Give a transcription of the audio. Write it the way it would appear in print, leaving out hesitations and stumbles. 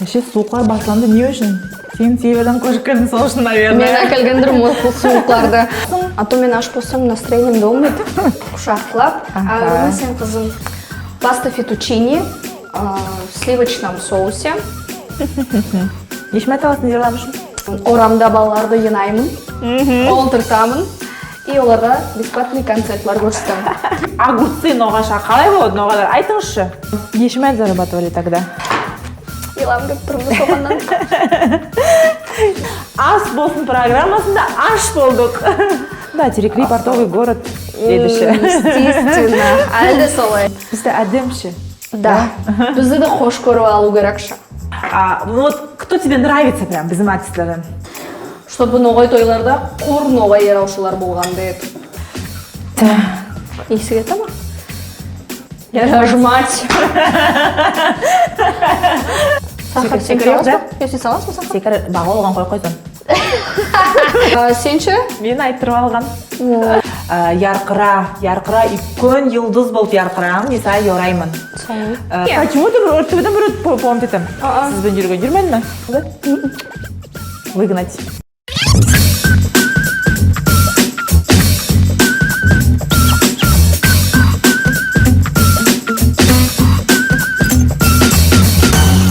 Вообще суықлар башланды не үшін? Сен северден көшіп келдің сол үшін, наверное. Мен әкелгендірім ол суықтарды. А то мен аш болсам настроением болмайды. Құшақлап. А сен қызым паста фетучини в сливочном соусе. Нешім айталасын жерламышын? Орамда балаларды енаймын, олтыртамын. И оларға бесплатный концертлар көрсетемін. Огурцы ноғаша қалай болады ноғалар? Айтыңызшы. Нешім әт зарабатывали тогда? Илам деп тұрмыз оғаннан. Ас болсын программасында аш болдық. Да, Терекли портовый город дедіші. Естественно, әлде солай. Бізді әдемші. Да, бізді де қош көріп алу керекші. Вот кто тебе нравится прям без артистлерден? Чтобы ноғай тойларда қор ноғай ераушылар болған деді. Есі кета ма? Жмать. Сахар секір еуіз ба? Есі салас ба сахар? Секір баға олған қой қойсын. Сенші? Мен айттырып алған. Ярқыра, үлкен йылдыз болып ярқырам, несай yorаймын. Почему ты өртібідің бір өт помнит етім? Сізбен жүрген жүрмәді ме? Выгнать.